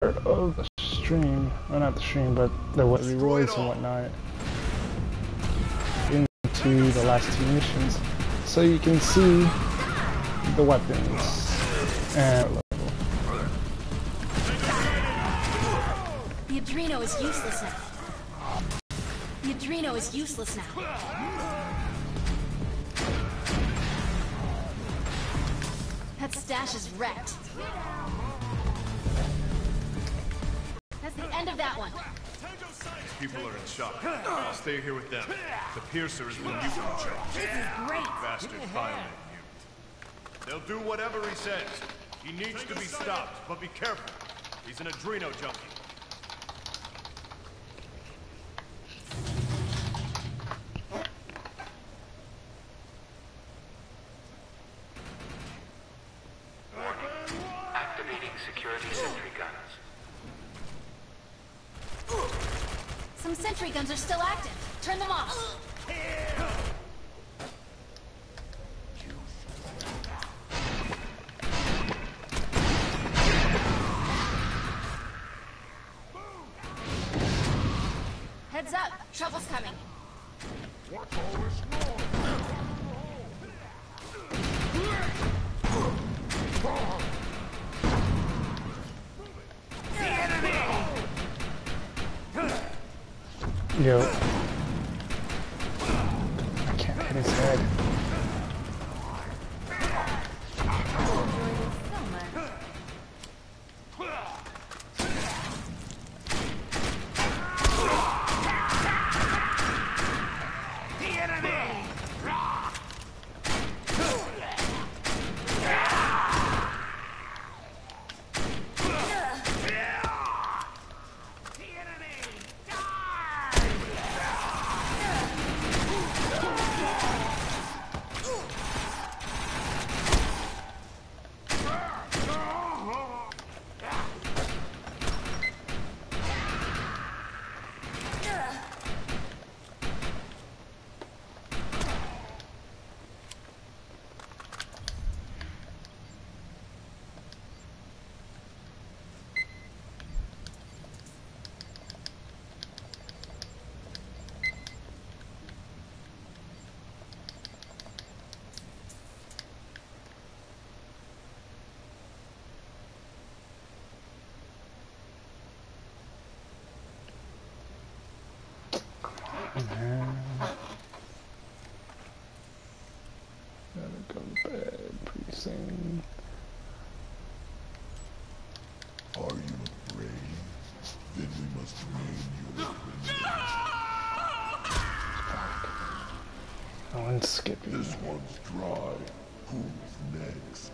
of the stream, well, not the stream, but the rewards and whatnot into the last two missions, so you can see the weapons and level. The Adreno is useless now. The Adreno is useless now. That stash is wrecked. That's the end of that one. People are in shock. I'll stay here with them. The Piercer is the mutant charge. This is great. Bastard violating mutant. They'll do whatever he says. He needs to be stopped, but be careful. He's an Adreno junkie. Activating security sentry guns. Some sentry guns are still active. Turn them off. Heads up. Trouble's coming. What's all this noise? Yo. I can't hit his head. Gotta go to bed pretty soon. Are you afraid? Then we must name you as No one's skipping. This one's dry. Who's next?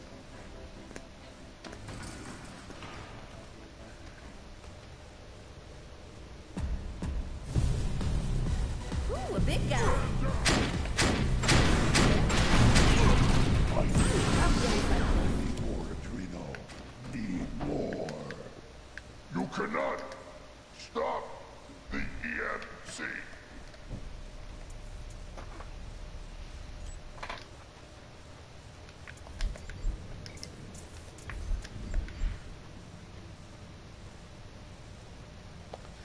Ooh, a big guy. More Adreno. Need more. You cannot stop the EMC.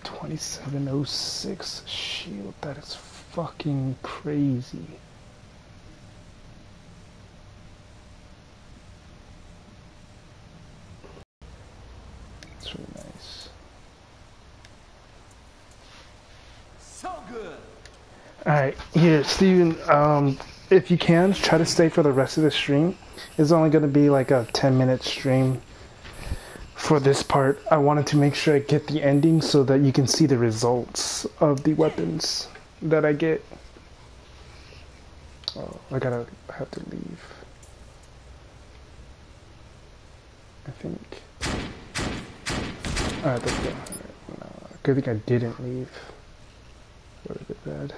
$27.06 shield. That is fucking crazy. That's really nice. So good. Alright, here, Steven, if you can, try to stay for the rest of the stream. It's only going to be like a 10-minute stream for this part. I wanted to make sure I get the ending so that you can see the results of the weapons that I get. Oh, I have to leave. I think. Alright, let's go. No, good thing I didn't leave. Would have been bad.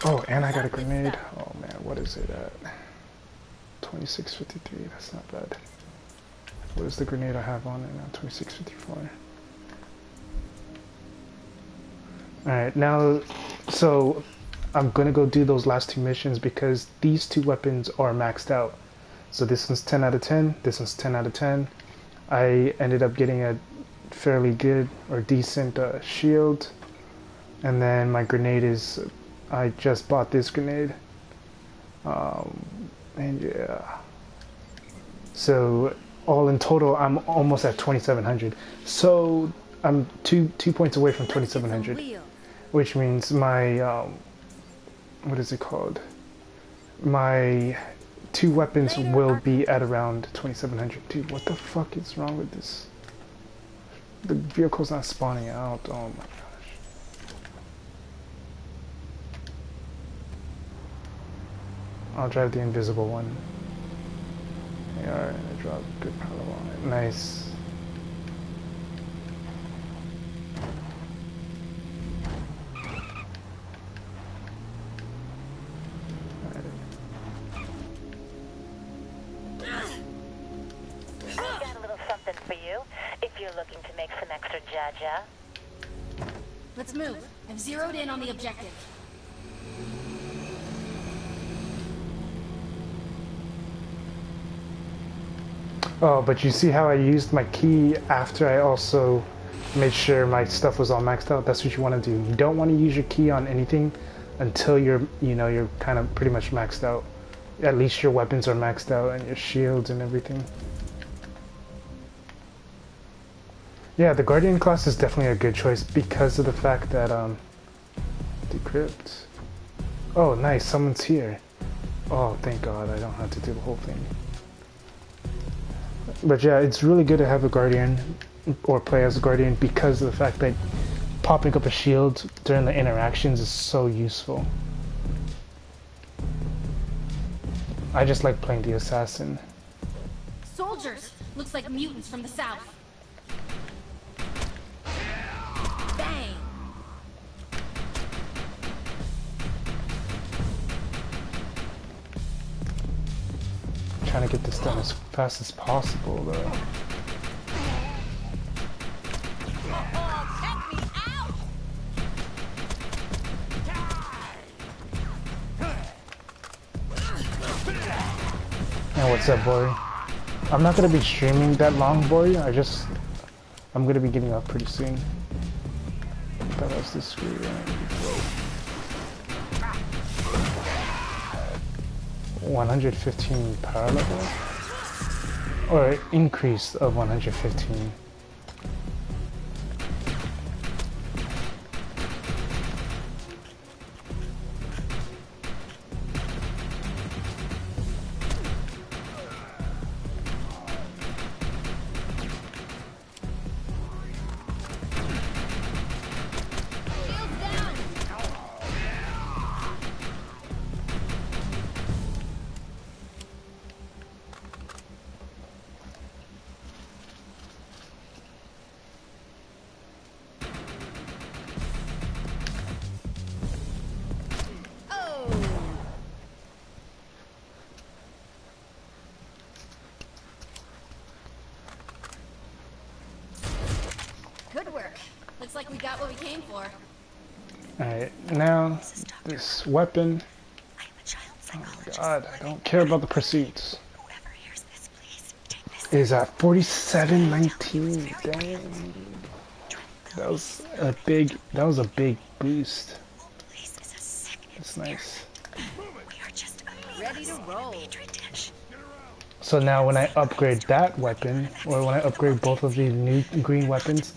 Oh, and I got a grenade. Oh man, what is it at? 2653, that's not bad. What is the grenade I have on it now? 2654. Alright, now, so I'm gonna go do those last two missions because these two weapons are maxed out. So this one's 10 out of 10, this one's 10 out of 10. I ended up getting a fairly good or decent shield. And then my grenade is, I just bought this grenade. And yeah. So all in total, I'm almost at 2,700. So I'm two points away from 2,700, which means my what is it called? My two weapons will be at around 2,700. Dude, what the fuck is wrong with this? The vehicle's not spawning out. Oh my gosh. I'll drive the invisible one. Alright, I dropped good power on it. Nice. I've got a little something for you, if you're looking to make some extra jaja. Let's move. I've zeroed in on the objective. Oh, but you see how I used my key after I also made sure my stuff was all maxed out? That's what you want to do. You don't want to use your key on anything until you're kind of pretty much maxed out. At least your weapons are maxed out and your shields and everything. Yeah, the Guardian class is definitely a good choice because of the fact that decrypt. Oh, nice, someone's here. Oh, thank God, I don't have to do the whole thing. But yeah, it's really good to have a Guardian or play as a Guardian because of the fact that popping up a shield during the interactions is so useful. I just like playing the assassin. Soldiers! Looks like mutants from the south. Bang! Trying to get this done as fast as possible though. And what's up, boy? I'm not gonna be streaming that long, boy. I'm gonna be getting off pretty soon. That was the screw. 115 power level? Or increase of 115. Good work. Looks like we got what we came for. Alright, now this weapon. Oh my God, I don't care about the pursuits. Is at 4719. Dang. That was a big boost. That's nice. Ready to roll. So now when I upgrade that weapon, or when I upgrade both of these new green weapons,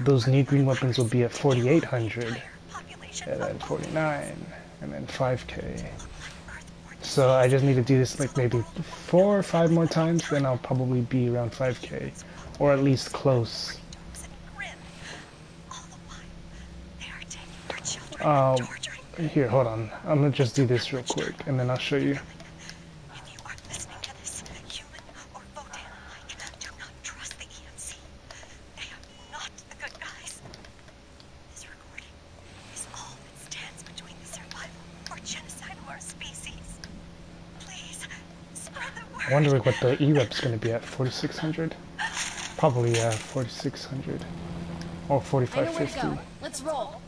those new green weapons will be at 4800, and then 49, and then 5k. So I just need to do this like maybe 4 or 5 more times, then I'll probably be around 5k, or at least close. Here, hold on. I'm gonna just do this real quick, and then I'll show you. I'm wondering what the E-rep's going to be at, 4600? Probably, yeah, 4600. Or 4550. Let's roll.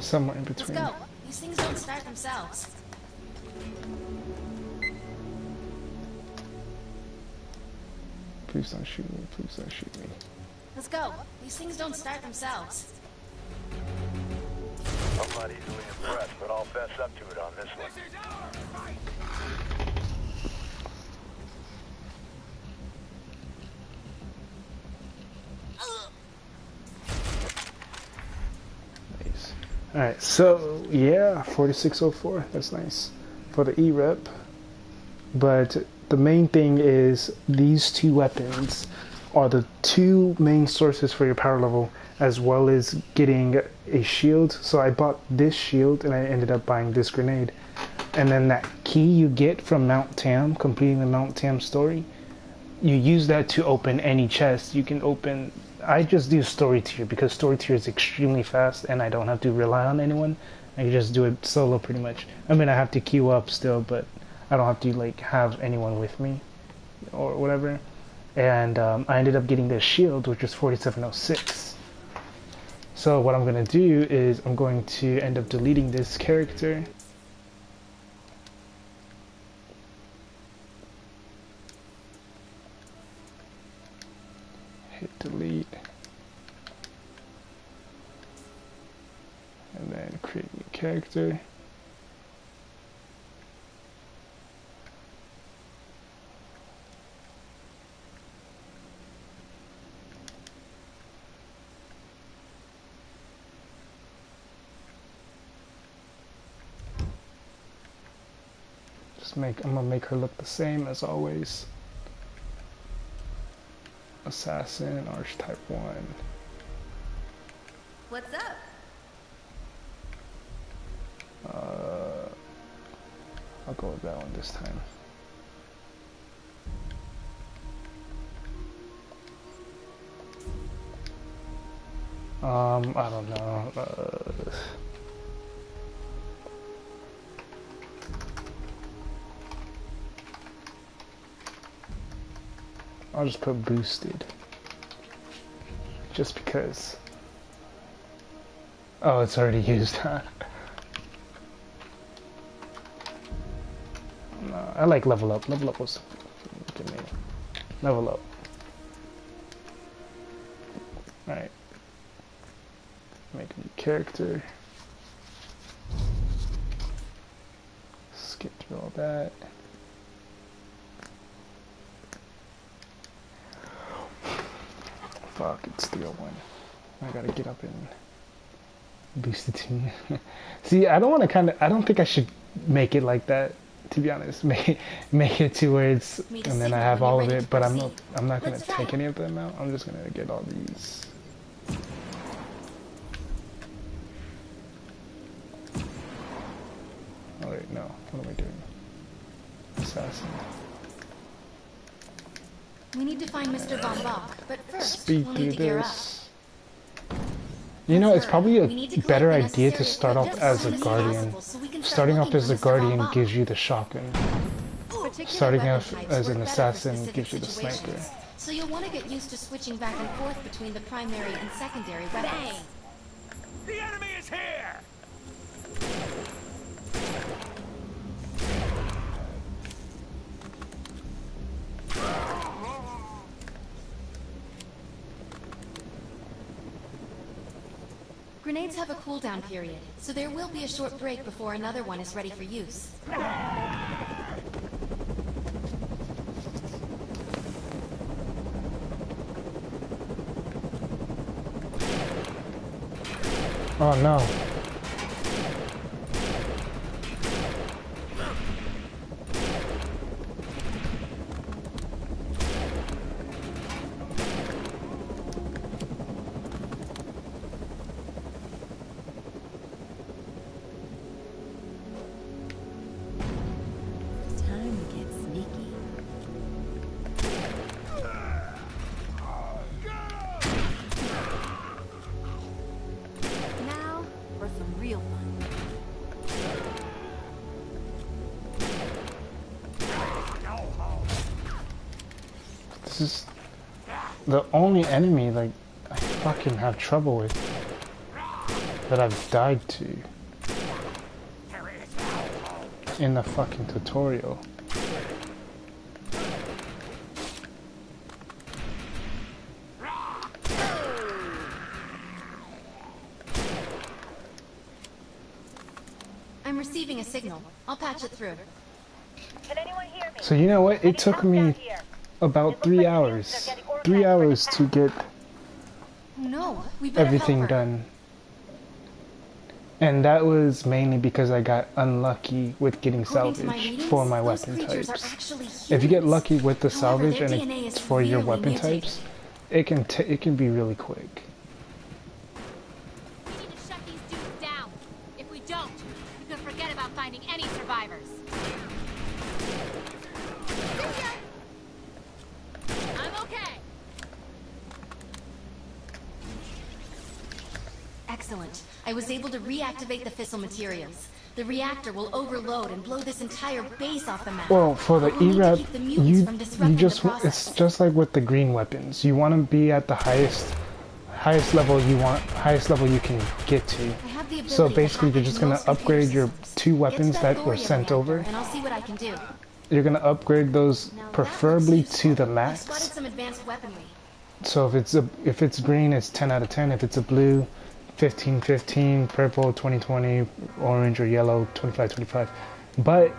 Somewhere in between. Let's go. These things don't start themselves. Please don't shoot me. Please don't shoot me. Let's go. These things don't start themselves. I'm not easily impressed, but I'll fess up to it on this one. Nice. Alright, so yeah, 4604. That's nice for the E-Rep. But the main thing is these two weapons are the two main sources for your power level, as well as getting a shield. So I bought this shield and I ended up buying this grenade. And then that key you get from Mount Tam, completing the Mount Tam story, you use that to open any chest. You can open... I just do story tier because story tier is extremely fast and I don't have to rely on anyone. I can just do it solo pretty much. I mean, I have to queue up still, but I don't have to like have anyone with me or whatever. And I ended up getting this shield, which is 4706. So what I'm going to do is I'm going to end up deleting this character. Hit delete. And then create new character. I'm gonna make her look the same as always. Assassin, Archetype 1. What's up? I'll go with that one this time. I don't know. I'll just put boosted. Just because. Oh, it's already used, huh? No, I like level up. Level up was good name. Level up. Alright. Make a new character. Skip through all that. Fuck, it's 301. I gotta get up and boost the team. See, I don't want to I don't think I should make it like that, to be honest. Make it to where it's, and then I have all of it, but I'm not gonna take any of them out. I'm just gonna get all these. Oh wait, no. What am I doing? Assassin. We need to find Mr. Von Bach, but first Speed we'll through need to gear up. this. You know, it's probably a better idea to start off as a guardian. Starting off as a guardian gives you the shotgun. Starting off as an assassin gives you the sniper. So you'll want to get used to switching back and forth between the primary and secondary weapons. The enemy is here! Grenades have a cooldown period, so there will be a short break before another one is ready for use. Oh no. Time to get sneaky. Now for some real fun. This is the only enemy like I fucking have trouble with that I've died to. in the fucking tutorial. I'm receiving a signal. I'll patch it through. Can anyone hear me? So you know what? It took me Here. about 3 hours. 3 hours to get No, we better everything help her. done. And that was mainly because I got unlucky with getting According to my salvage readings, for my those weapon creatures are types. actually humans. If you get lucky with the However, salvage their and DNA it's is for your really weapon mutated. types, it can be really quick. We need to shut these dudes down. If we don't, you can forget about finding any survivors. I'm okay. Excellent. I was able to reactivate the fissile materials. The reactor will overload and blow this entire base off the map. Well, for the But we'll need to ERAP, keep the mutants from you disrupting just the process. it's just like with the green weapons. You want to be at the highest level you can get to. I have the So ability to basically, hack you're just into gonna most computer upgrade your systems. 2 Get to weapons that were thorium sent reactor, over. and I'll see what I can do. You're gonna upgrade those Now, that preferably looks to the useful. I've spotted max. some advanced weaponry. So if it's green, it's 10 out of 10. If it's a blue, 15/15, purple 20/20, orange or yellow 25/25. But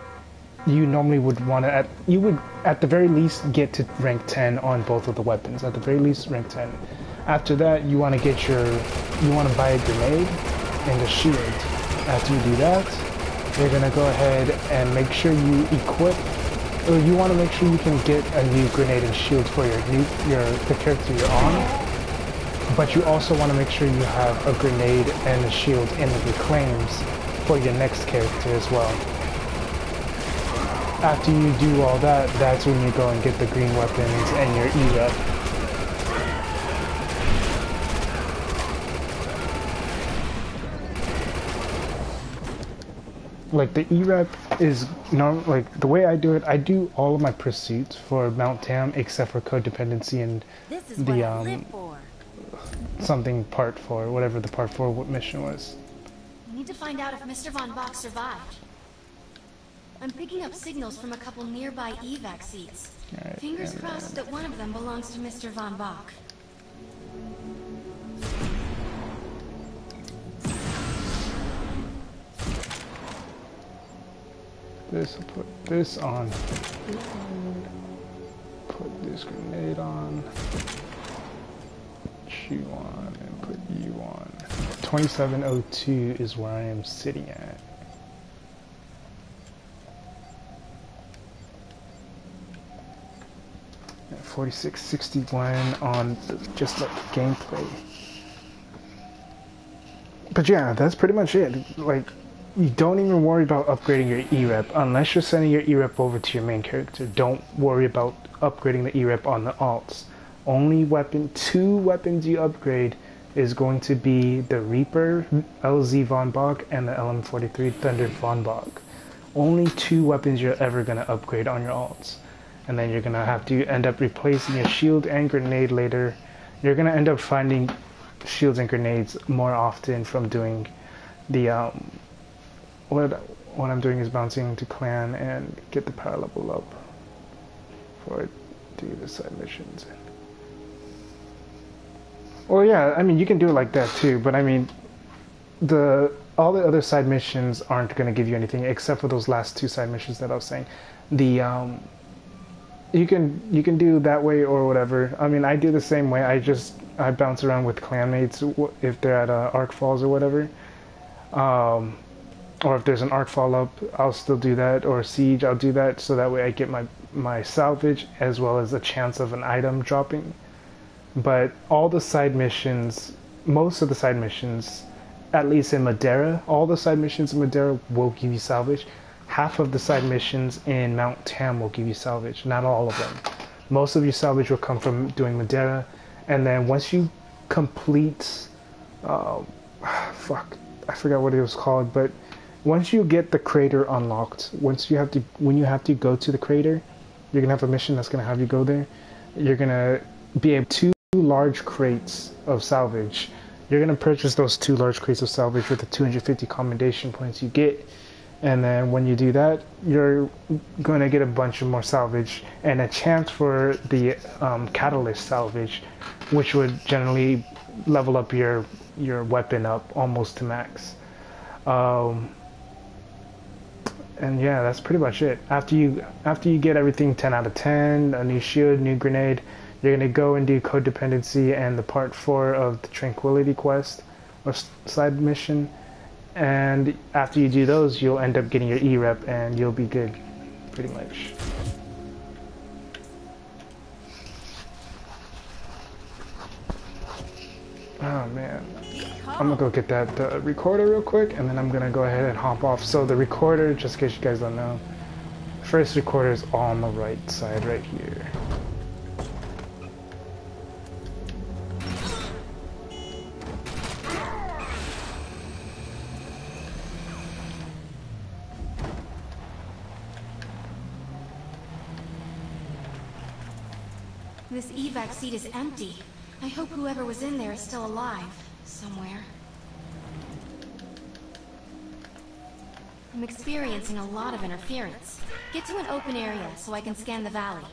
you normally would want to at the very least get to rank 10 on both of the weapons. At the very least rank 10. After that, you want to buy a grenade and a shield. After you do that, you're gonna go ahead and make sure you equip, or you want to make sure you can get a new grenade and shield for the character you're on. But you also want to make sure you have a grenade and a shield in the reclaims for your next character as well. After you do all that, that's when you go and get the green weapons and your E-Rep. Like the E-Rep is like the way I do it. I do all of my pursuits for Mount Tam except for codependency and This is the what I live for. something part 4, whatever the part 4 mission was. We need to find out if Mr. Von Bach survived. I'm picking up signals from a couple nearby evac seats. Alright, Fingers and crossed that one of them belongs to Mr. Von Bach. This, I'll put this on. Put this grenade on. You on and put you on. 2702 is where I am sitting at. At 4661 on just like gameplay. But yeah, that's pretty much it. Like, you don't even worry about upgrading your E-Rep unless you're sending your E-Rep over to your main character. Don't worry about upgrading the E-Rep on the alts. Only 2 weapons you upgrade is going to be the Reaper LZ Von Bach and the LM43 Thunder Von Bach. Only 2 weapons you're ever going to upgrade on your alts. And then you're going to have to end up replacing your shield and grenade later. You're going to end up finding shields and grenades more often from doing the what I'm doing is bouncing to clan and get the power level up for do the side missions. Well, yeah, I mean you can do it like that too, but I mean all the other side missions aren't going to give you anything except for those last 2 side missions that I was saying. The you can do that way or whatever. I mean, I do the same way. I bounce around with clanmates if they're at Arc Falls or whatever. Or if there's an Arc Fall up, I'll still do that. Or Siege, I'll do that. So that way I get my salvage as well as a chance of an item dropping. But all the side missions, most of the side missions, at least in Madeira, all the side missions in Madeira will give you salvage. Half of the side missions in Mount Tam will give you salvage, not all of them. Most of your salvage will come from doing Madeira, and then once you complete, fuck, I forgot what it was called, but once you get the crater unlocked, when you have to go to the crater, you're gonna have a mission that's gonna have you go there. You're gonna be able to 2 large crates of salvage. You're gonna purchase those 2 large crates of salvage with the 250 commendation points you get. And then when you do that, you're going to get a bunch of more salvage and a chance for the catalyst salvage, which would generally level up your weapon up almost to max. And yeah, that's pretty much it. After you get everything 10 out of 10, a new shield, new grenade, you're gonna go and do codependency and the part 4 of the tranquility quest or side mission. And after you do those, you'll end up getting your E-rep and you'll be good, pretty much. Oh man. I'm gonna go get that recorder real quick, and then I'm gonna go ahead and hop off. So the recorder, just in case you guys don't know, first recorder is on the right side right here. This evac seat is empty. I hope whoever was in there is still alive. Somewhere. I'm experiencing a lot of interference. Get to an open area so I can scan the valley.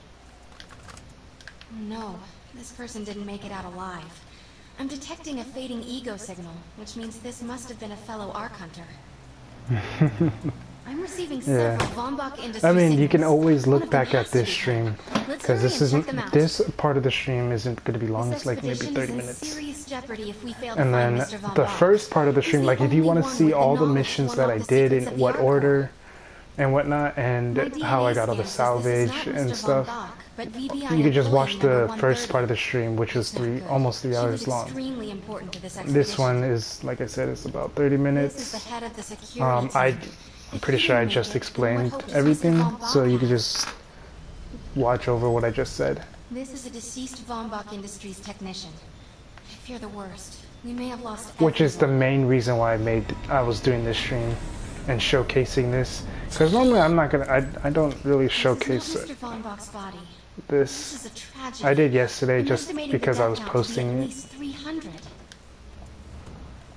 No, this person didn't make it out alive. I'm detecting a fading ego signal, which means this must have been a fellow Ark Hunter. I'm receiving several Von Bach Industries. I mean, you can signals. always One look of them back at has to this be stream, Let's because hurry this and check isn't them out. this part of the stream isn't going to be long. This It's like maybe expedition 30 is in minutes. serious jeopardy if we fail to And find then Mr. Von the Bach. first part of the He's stream, the like if you only want to one see with all the knowledge missions to that I unlock the did in secrets of what the Ark order and whatnot, and My how I DNA got all the scan says this is salvage not and Mr. stuff, Von Bach, but VBI you could just watch employee the number first 130. part of the stream, which was That's not good. almost 3 She hours was long. extremely important to this This expedition. one is, like I said, it's about 30 This is minutes. the head of the security team. I'm pretty sure I just explained everything, so you could just watch over what I just said. This is a deceased Von Bach Industries technician. I fear the worst. We may have lost Which is the everyone. main reason why I was doing this stream and showcasing this. Because normally I'm not gonna, I don't really showcase This is not Mr. Von Bach's body. this. This is a tragedy. I did yesterday I'm just estimating the because I was death count to be posting at it. least 300.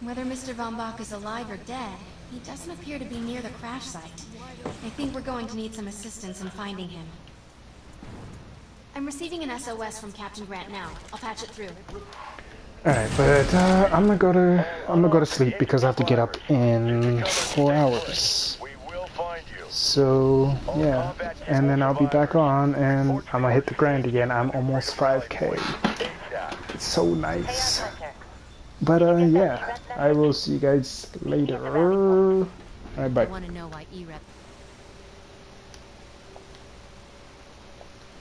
Whether Mr. Von Bach is alive or dead, he doesn't appear to be near the crash site. I think we're going to need some assistance in finding him. I'm receiving an SOS from Captain Grant now. I'll patch it through. Alright, but I'm gonna go to sleep because I have to get up in 4 hours. We will find you. So yeah, and then I'll be back on and I'm gonna hit the grind again. I'm almost 5K. It's so nice. But yeah, I will see you guys later. Alright, bye. I want to know why E-Rep